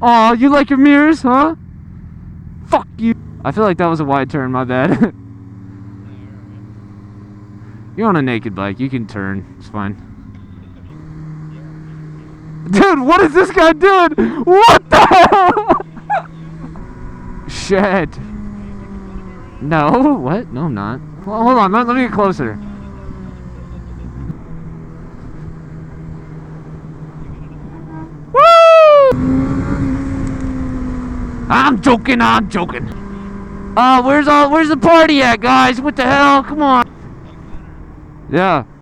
Aw, you like your mirrors, huh? Fuck you. I feel like that was a wide turn, my bad. You're on a naked bike, you can turn, it's fine. Dude, what is this guy doing? What the hell? Shit. No, what? No, I'm not. Well, hold on, let me get closer. Woo! I'm joking. Where's the party at, guys? What the hell? Come on. Yeah.